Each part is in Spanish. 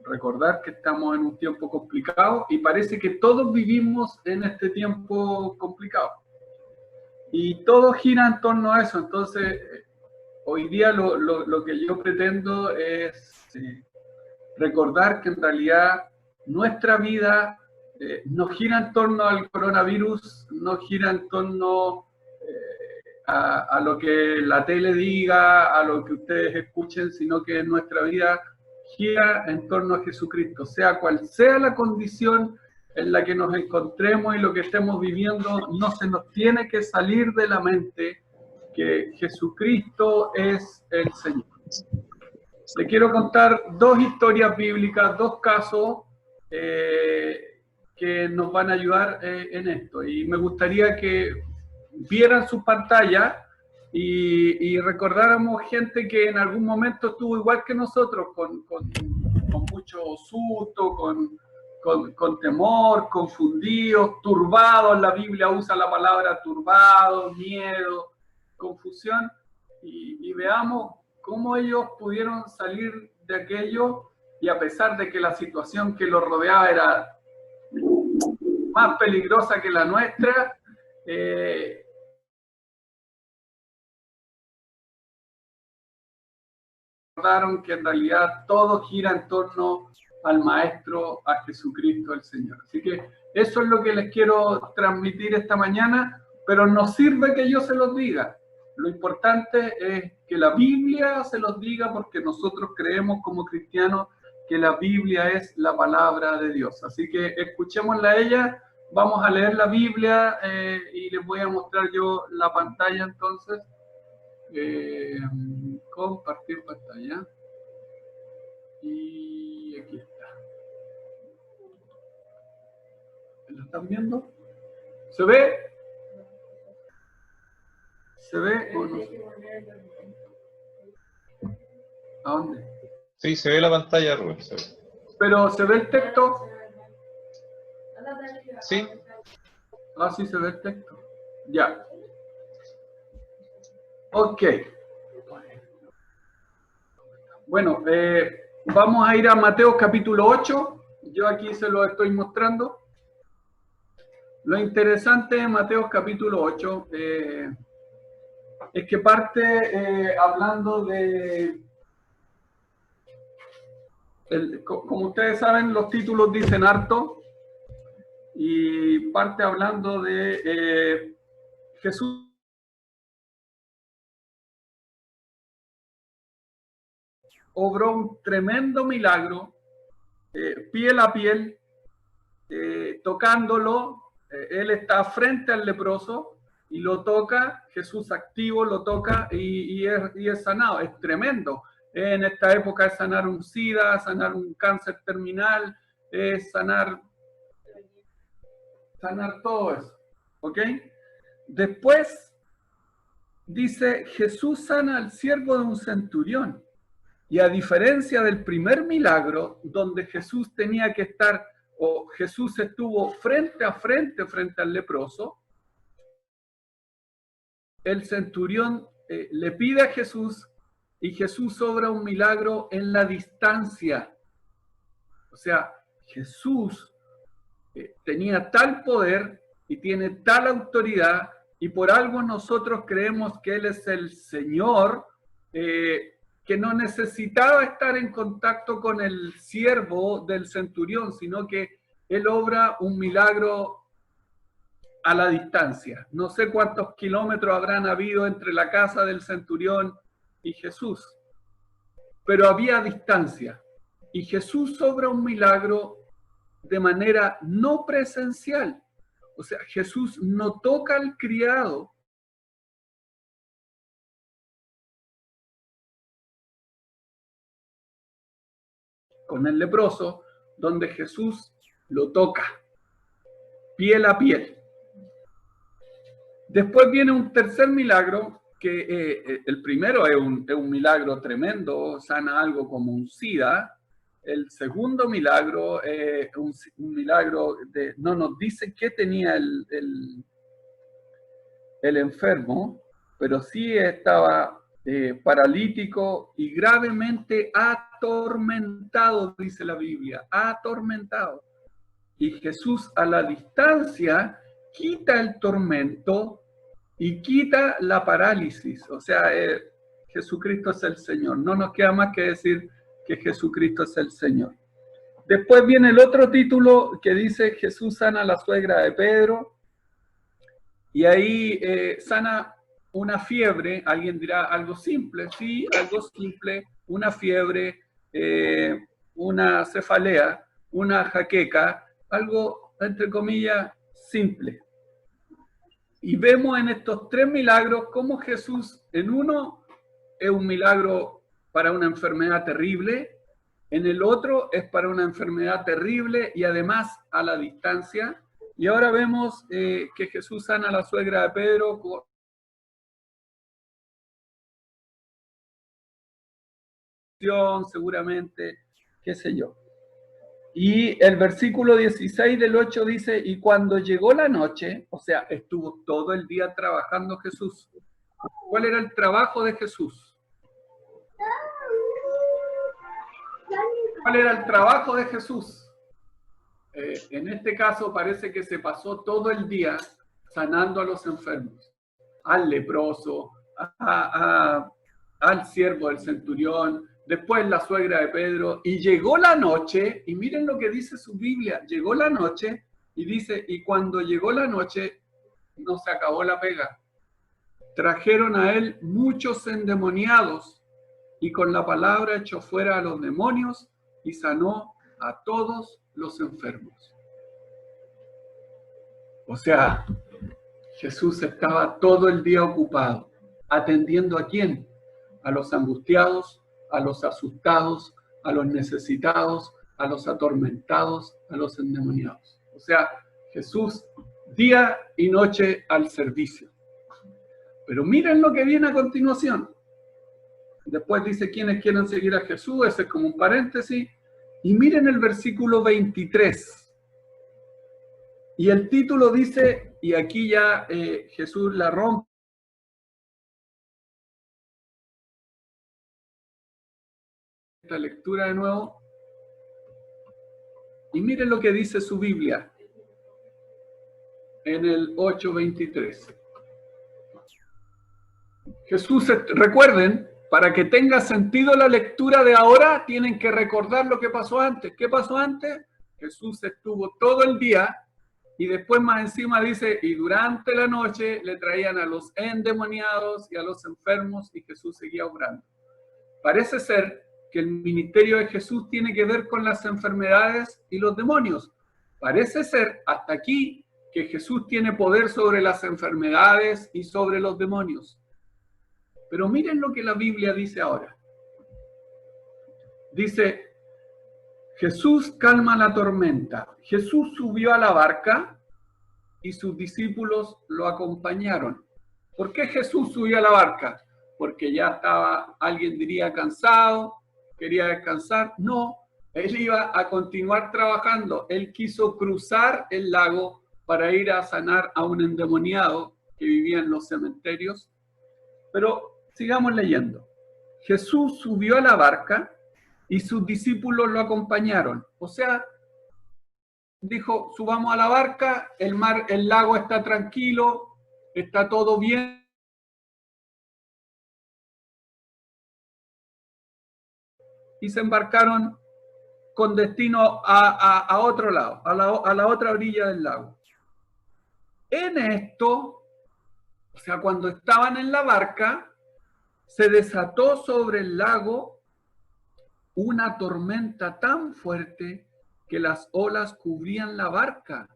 recordar que estamos en un tiempo complicado y parece que todos vivimos en este tiempo complicado. Y todo gira en torno a eso. Entonces, hoy día lo que yo pretendo es recordar que en realidad nuestra vida no gira en torno al coronavirus, no gira en torno a lo que la tele diga, a lo que ustedes escuchen, sino que nuestra vida gira en torno a Jesucristo, sea cual sea la condición en la que nos encontremos y lo que estemos viviendo, no se nos tiene que salir de la mente que Jesucristo es el Señor. Le quiero contar dos historias bíblicas, dos casos que nos van a ayudar en esto. Y me gustaría que vieran sus pantallas y recordáramos gente que en algún momento estuvo igual que nosotros, con mucho susto, con temor, confundidos, turbados. La Biblia usa la palabra turbado, miedo, confusión, y veamos cómo ellos pudieron salir de aquello, y a pesar de que la situación que los rodeaba era más peligrosa que la nuestra, recordaron que en realidad todo gira en torno al Maestro, a Jesucristo el Señor. Así que eso es lo que les quiero transmitir esta mañana, pero no sirve que yo se los diga. Lo importante es que la Biblia se los diga, porque nosotros creemos como cristianos que la Biblia es la palabra de Dios. Así que escuchémosla a ella, vamos a leer la Biblia y les voy a mostrar yo la pantalla entonces. Compartir pantalla. Y aquí está. ¿Lo están viendo? ¿Se ve? ¿Se ve o no? ¿A dónde? Sí, se ve la pantalla, Rubén. Se ve. ¿Pero se ve el texto? Sí. Ah, sí se ve el texto. Ya. Ok. Bueno, vamos a ir a Mateo capítulo 8. Yo aquí se lo estoy mostrando. Lo interesante de Mateo capítulo 8 es que parte hablando de... como ustedes saben, los títulos dicen harto, y parte hablando de Jesús obró un tremendo milagro, piel a piel, tocándolo. Él está frente al leproso y lo toca, Jesús activo lo toca y es sanado. Es tremendo. En esta época es sanar un SIDA, sanar un cáncer terminal, es sanar todo eso. ¿Ok? Después dice, Jesús sana al siervo de un centurión. Y a diferencia del primer milagro, donde Jesús tenía que estar, o Jesús estuvo frente a frente al leproso, el centurión le pide a Jesús, y Jesús obra un milagro en la distancia. O sea, Jesús tenía tal poder y tiene tal autoridad, y por algo nosotros creemos que Él es el Señor, que no necesitaba estar en contacto con el siervo del centurión, sino que Él obra un milagro a la distancia. No sé cuántos kilómetros habrán habido entre la casa del centurión y Jesús, pero había distancia. Y Jesús obra un milagro de manera no presencial. O sea, Jesús no toca al criado, con el leproso, donde Jesús lo toca, piel a piel. Después viene un tercer milagro, que el primero es un milagro tremendo, sana algo como un SIDA. El segundo milagro es un milagro no nos dice qué tenía el enfermo, pero sí estaba paralítico y gravemente atormentado, dice la Biblia, atormentado. Y Jesús a la distancia quita el tormento y quita la parálisis. O sea, Jesucristo es el Señor. No nos queda más que decir que Jesucristo es el Señor. Después viene el otro título que dice Jesús sana a la suegra de Pedro. Y ahí sana una fiebre. Alguien dirá algo simple. Sí, algo simple. Una fiebre, una cefalea, una jaqueca. Algo, entre comillas, simple. Y vemos en estos tres milagros cómo Jesús, en uno, es un milagro para una enfermedad terrible, en el otro es para una enfermedad terrible y además a la distancia. Y ahora vemos que Jesús sana a la suegra de Pedro seguramente, qué sé yo. Y el versículo 16 del 8 dice, y cuando llegó la noche, o sea, estuvo todo el día trabajando Jesús. ¿Cuál era el trabajo de Jesús? ¿Cuál era el trabajo de Jesús? En este caso parece que se pasó todo el día sanando a los enfermos, al leproso, al siervo del centurión, después la suegra de Pedro, y llegó la noche, y miren lo que dice su Biblia, llegó la noche, y dice, y cuando llegó la noche, no se acabó la pega. Trajeron a él muchos endemoniados, y con la palabra echó fuera a los demonios, y sanó a todos los enfermos. O sea, Jesús estaba todo el día ocupado, atendiendo ¿a quién? A los angustiados, a los asustados, a los necesitados, a los atormentados, a los endemoniados. O sea, Jesús día y noche al servicio. Pero miren lo que viene a continuación. Después dice quienes quieren seguir a Jesús, ese es como un paréntesis. Y miren el versículo 23. Y el título dice, y aquí ya Jesús la rompe. Esta lectura de nuevo. Y miren lo que dice su Biblia en el 8:23. Jesús, recuerden, para que tenga sentido la lectura de ahora, tienen que recordar lo que pasó antes. ¿Qué pasó antes? Jesús estuvo todo el día y después más encima dice, y durante la noche le traían a los endemoniados y a los enfermos y Jesús seguía obrando. Parece ser que el ministerio de Jesús tiene que ver con las enfermedades y los demonios. Parece ser hasta aquí que Jesús tiene poder sobre las enfermedades y sobre los demonios. Pero miren lo que la Biblia dice ahora. Dice, Jesús calma la tormenta. Jesús subió a la barca y sus discípulos lo acompañaron. ¿Por qué Jesús subió a la barca? Porque ya estaba, alguien diría, cansado, quería descansar. No, él iba a continuar trabajando. Él quiso cruzar el lago para ir a sanar a un endemoniado que vivía en los cementerios. Pero sigamos leyendo. Jesús subió a la barca y sus discípulos lo acompañaron. O sea, dijo, subamos a la barca, el lago está tranquilo, está todo bien. Y se embarcaron con destino a otro lado, a la otra orilla del lago. En esto, o sea, cuando estaban en la barca, se desató sobre el lago una tormenta tan fuerte que las olas cubrían la barca.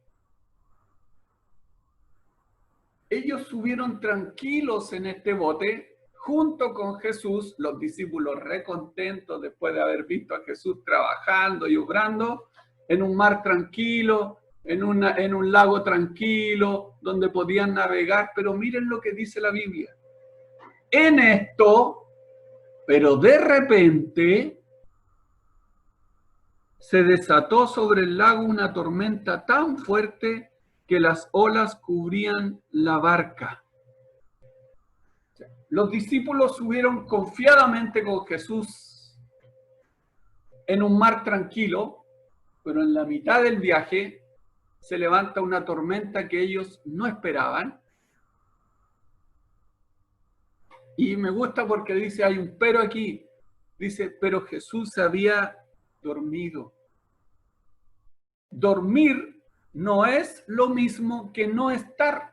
Ellos subieron tranquilos en este bote, junto con Jesús, los discípulos recontentos después de haber visto a Jesús trabajando y obrando, en un mar tranquilo, en un lago tranquilo, donde podían navegar. Pero miren lo que dice la Biblia. En esto, pero de repente, se desató sobre el lago una tormenta tan fuerte que las olas cubrían la barca. Los discípulos subieron confiadamente con Jesús en un mar tranquilo, pero en la mitad del viaje se levanta una tormenta que ellos no esperaban. Y me gusta porque dice, hay un pero aquí. Dice, pero Jesús se había dormido. Dormir no es lo mismo que no estar.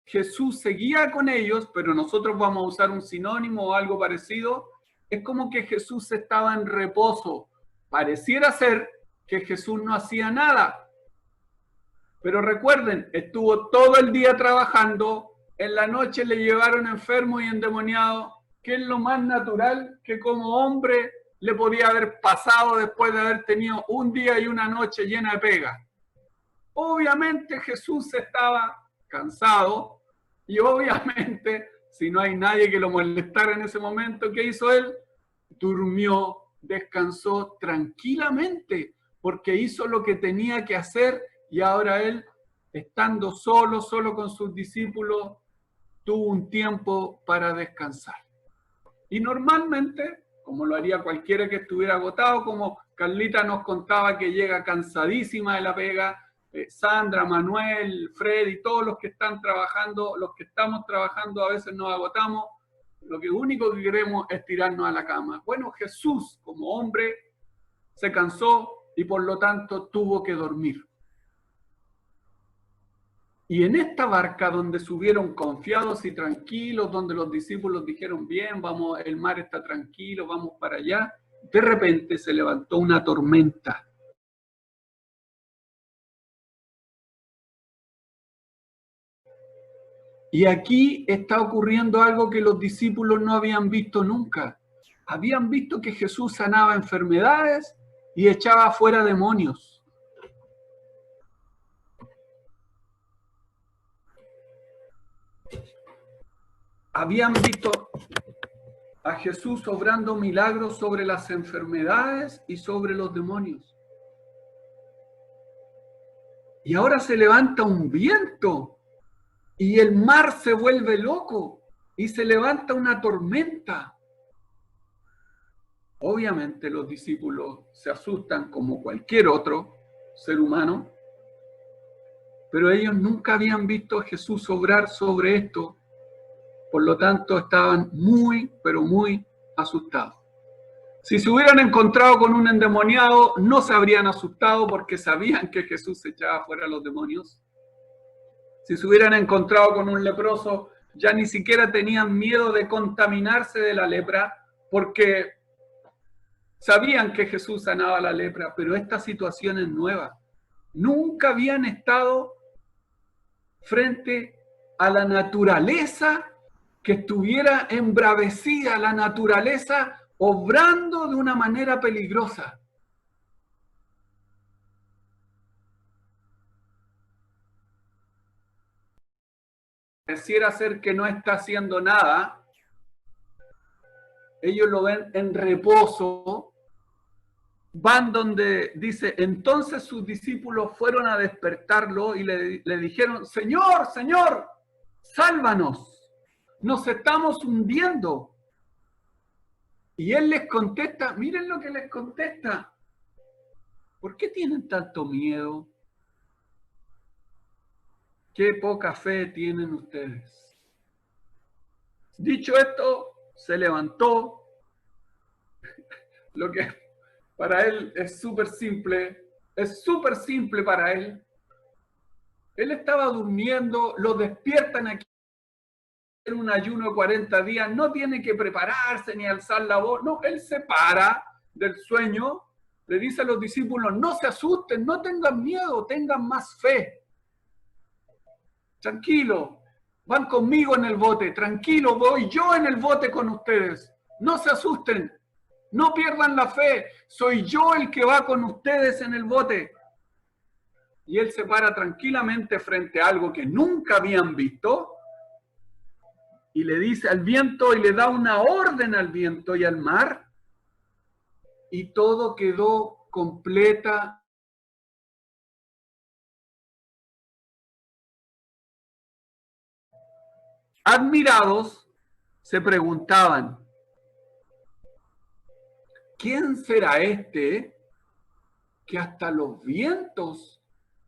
Jesús seguía con ellos, pero nosotros vamos a usar un sinónimo o algo parecido. Es como que Jesús estaba en reposo. Pareciera ser que Jesús no hacía nada. Pero recuerden, estuvo todo el día trabajando, en la noche le llevaron enfermo y endemoniado, que es lo más natural que como hombre le podía haber pasado después de haber tenido un día y una noche llena de pega. Obviamente Jesús estaba cansado y obviamente si no hay nadie que lo molestara en ese momento, ¿qué hizo él? Durmió, descansó tranquilamente porque hizo lo que tenía que hacer y ahora él, estando solo con sus discípulos, tuvo un tiempo para descansar. Y normalmente, como lo haría cualquiera que estuviera agotado, como Carlita nos contaba que llega cansadísima de la pega, Sandra, Manuel, Freddy, todos los que están trabajando, los que estamos trabajando a veces nos agotamos, lo único que queremos es tirarnos a la cama. Bueno, Jesús como hombre se cansó y por lo tanto tuvo que dormir. Y en esta barca donde subieron confiados y tranquilos, donde los discípulos dijeron, bien, vamos, el mar está tranquilo, vamos para allá, de repente se levantó una tormenta. Y aquí está ocurriendo algo que los discípulos no habían visto nunca. Habían visto que Jesús sanaba enfermedades y echaba fuera demonios. Habían visto a Jesús obrando milagros sobre las enfermedades y sobre los demonios. Y ahora se levanta un viento y el mar se vuelve loco y se levanta una tormenta. Obviamente los discípulos se asustan como cualquier otro ser humano, pero ellos nunca habían visto a Jesús obrar sobre esto. Por lo tanto, estaban muy, pero muy asustados. Si se hubieran encontrado con un endemoniado, no se habrían asustado porque sabían que Jesús echaba fuera a los demonios. Si se hubieran encontrado con un leproso, ya ni siquiera tenían miedo de contaminarse de la lepra porque sabían que Jesús sanaba la lepra, pero esta situación es nueva. Nunca habían estado frente a la naturaleza que estuviera embravecida, la naturaleza obrando de una manera peligrosa. Pareciera ser que no está haciendo nada. Ellos lo ven en reposo. Van donde dice, entonces sus discípulos fueron a despertarlo y le dijeron, Señor, Señor, sálvanos. Nos estamos hundiendo. Y él les contesta, miren lo que les contesta. ¿Por qué tienen tanto miedo? Qué poca fe tienen ustedes. Dicho esto, se levantó. Lo que para él es súper simple para él. Él estaba durmiendo, lo despiertan aquí en un ayuno de 40 días, no tiene que prepararse ni alzar la voz, no, él se para del sueño, le dice a los discípulos, no se asusten, no tengan miedo, tengan más fe. Tranquilo, van conmigo en el bote, tranquilo, voy yo en el bote con ustedes, no se asusten, no pierdan la fe, soy yo el que va con ustedes en el bote. Y él se para tranquilamente frente a algo que nunca habían visto, y le dice al viento y le da una orden al viento y al mar, y todo quedó completa admirados, se preguntaban, ¿quién será este que hasta los vientos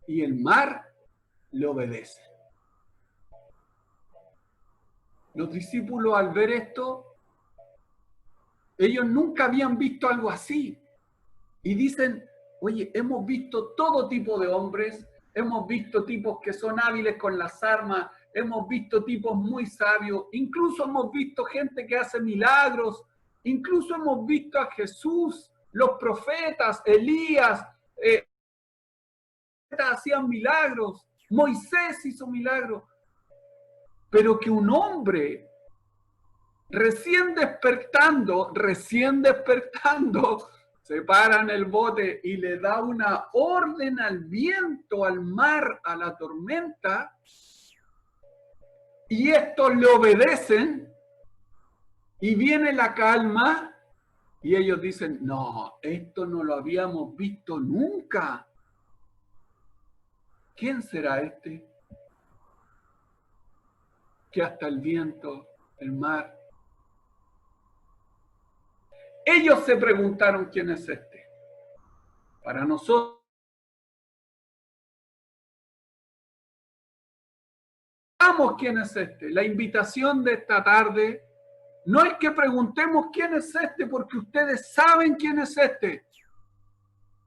y el mar le obedecen? Los discípulos, al ver esto, ellos nunca habían visto algo así. Y dicen, oye, hemos visto todo tipo de hombres, hemos visto tipos que son hábiles con las armas, hemos visto tipos muy sabios, incluso hemos visto gente que hace milagros, incluso hemos visto a Jesús, los profetas, Elías, hacían milagros, Moisés hizo milagros, pero que un hombre recién despertando, se para en el bote y le da una orden al viento, al mar, a la tormenta, y estos le obedecen, y viene la calma, y ellos dicen, no, esto no lo habíamos visto nunca. ¿Quién será este? Que hasta el viento, el mar. Ellos se preguntaron quién es este. Para nosotros, sabemos quién es este. La invitación de esta tarde no es que preguntemos quién es este, porque ustedes saben quién es este.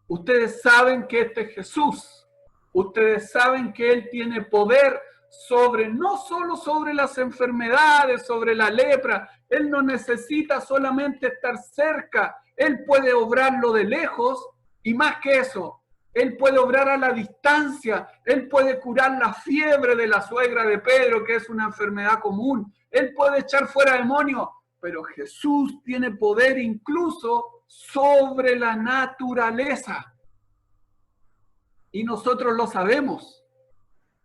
Ustedes saben que este es Jesús. Ustedes saben que Él tiene poder sobre, no solo sobre las enfermedades, sobre la lepra. Él no necesita solamente estar cerca. Él puede obrarlo de lejos y más que eso, Él puede obrar a la distancia. Él puede curar la fiebre de la suegra de Pedro, que es una enfermedad común. Él puede echar fuera demonios, pero Jesús tiene poder incluso sobre la naturaleza. Y nosotros lo sabemos.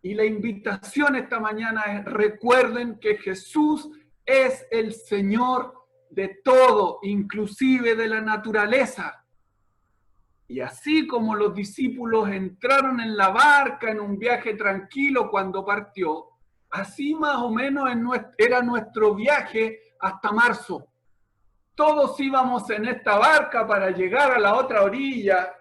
Y la invitación esta mañana es, recuerden que Jesús es el Señor de todo, inclusive de la naturaleza. Y así como los discípulos entraron en la barca en un viaje tranquilo cuando partió, así más o menos era nuestro viaje hasta marzo. Todos íbamos en esta barca para llegar a la otra orilla.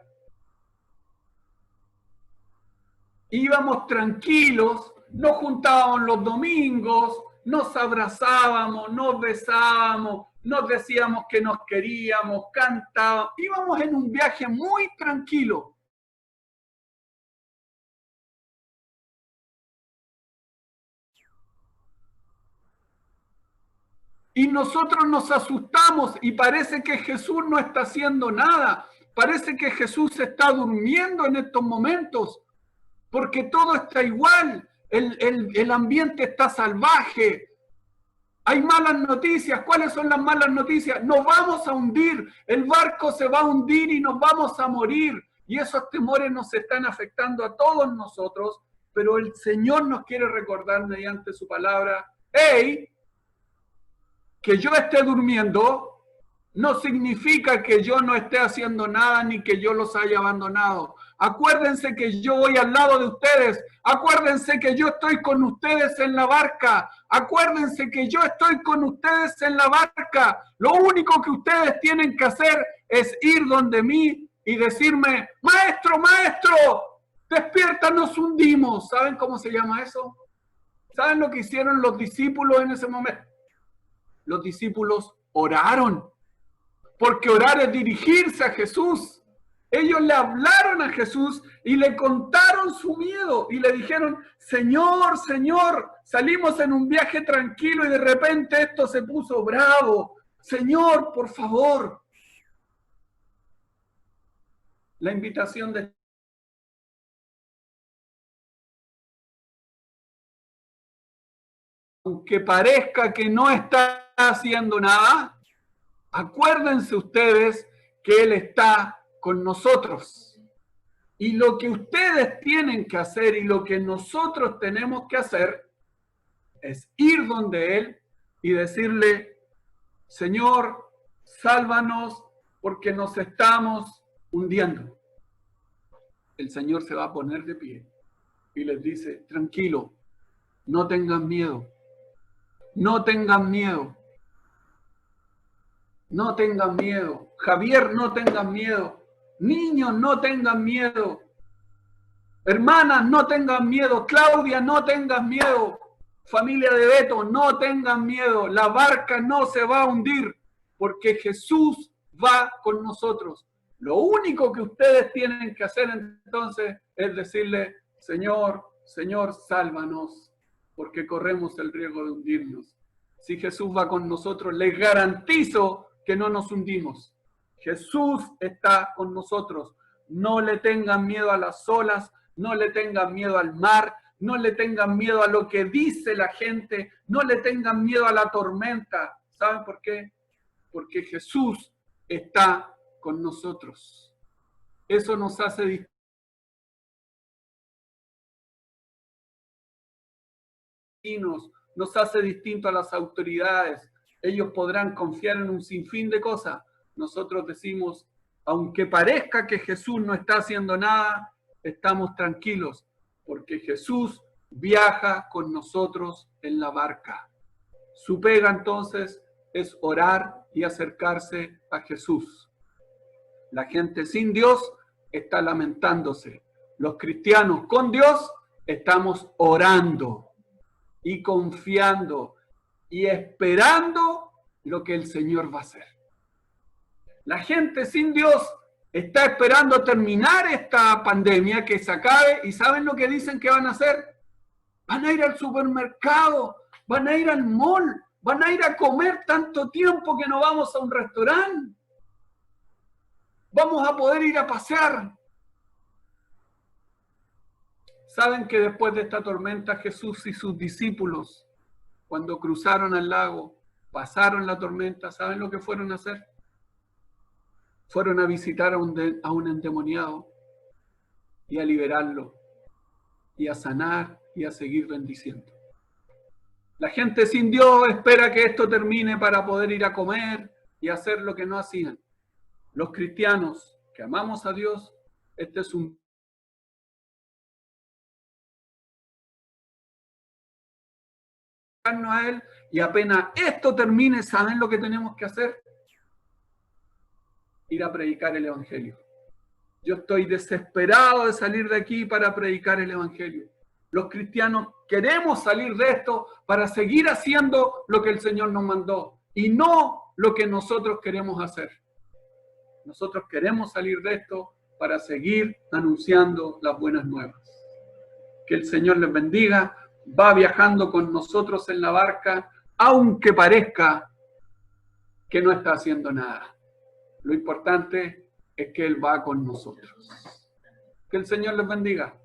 Íbamos tranquilos, nos juntábamos los domingos, nos abrazábamos, nos besábamos, nos decíamos que nos queríamos, cantábamos. Íbamos en un viaje muy tranquilo. Y nosotros nos asustamos y parece que Jesús no está haciendo nada. Parece que Jesús está durmiendo en estos momentos. Porque todo está igual, el ambiente está salvaje, hay malas noticias. ¿Cuáles son las malas noticias? Nos vamos a hundir, el barco se va a hundir y nos vamos a morir. Y esos temores nos están afectando a todos nosotros, pero el Señor nos quiere recordar mediante su palabra, hey, que yo esté durmiendo no significa que yo no esté haciendo nada ni que yo los haya abandonado. Acuérdense que yo voy al lado de ustedes. Acuérdense que yo estoy con ustedes en la barca. Acuérdense que yo estoy con ustedes en la barca. Lo único que ustedes tienen que hacer es ir donde mí y decirme, maestro, maestro, despierta, nos hundimos. ¿Saben cómo se llama eso? ¿Saben lo que hicieron los discípulos en ese momento? Los discípulos oraron. Porque orar es dirigirse a Jesús. Ellos le hablaron a Jesús y le contaron su miedo y le dijeron, Señor, Señor, salimos en un viaje tranquilo y de repente esto se puso bravo. Señor, por favor. La invitación de aunque parezca que no está haciendo nada, acuérdense ustedes que Él está con nosotros. Y lo que ustedes tienen que hacer y lo que nosotros tenemos que hacer es ir donde Él y decirle, Señor, sálvanos porque nos estamos hundiendo. El Señor se va a poner de pie y les dice, tranquilo, no tengan miedo. no tengan miedo. No tengan miedo. Javier, no tengan miedo. Niños, no tengan miedo. Hermanas, no tengan miedo. Claudia, no tengan miedo. Familia de Beto, no tengan miedo. La barca no se va a hundir porque Jesús va con nosotros. Lo único que ustedes tienen que hacer entonces es decirle, Señor, Señor, sálvanos, porque corremos el riesgo de hundirnos. Si Jesús va con nosotros, les garantizo que no nos hundimos. Jesús está con nosotros. No le tengan miedo a las olas, no le tengan miedo al mar, no le tengan miedo a lo que dice la gente, no le tengan miedo a la tormenta. ¿Saben por qué? Porque Jesús está con nosotros. Eso nos hace distintos, nos hace distintos a las autoridades. Ellos podrán confiar en un sinfín de cosas. Nosotros decimos, aunque parezca que Jesús no está haciendo nada, estamos tranquilos, porque Jesús viaja con nosotros en la barca. Su pega entonces es orar y acercarse a Jesús. La gente sin Dios está lamentándose. Los cristianos con Dios estamos orando y confiando y esperando lo que el Señor va a hacer. La gente sin Dios está esperando terminar esta pandemia, que se acabe, y ¿saben lo que dicen que van a hacer? Van a ir al supermercado, van a ir al mall, van a ir a comer tanto tiempo que no vamos a un restaurante. Vamos a poder ir a pasear. ¿Saben que después de esta tormenta Jesús y sus discípulos, cuando cruzaron el lago, pasaron la tormenta, ¿saben lo que fueron a hacer? Fueron a visitar a un endemoniado y a liberarlo y a sanar y a seguir bendiciendo. La gente sin Dios espera que esto termine para poder ir a comer y hacer lo que no hacían. Los cristianos que amamos a Dios, este es un a Él, y apenas esto termine, ¿saben lo que tenemos que hacer? Ir a predicar el Evangelio. Yo estoy desesperado de salir de aquí para predicar el Evangelio. Los cristianos queremos salir de esto para seguir haciendo lo que el Señor nos mandó y no lo que nosotros queremos hacer. Nosotros queremos salir de esto para seguir anunciando las buenas nuevas. Que el Señor les bendiga. Va viajando con nosotros en la barca, aunque parezca que no está haciendo nada. Lo importante es que Él va con nosotros. Que el Señor les bendiga.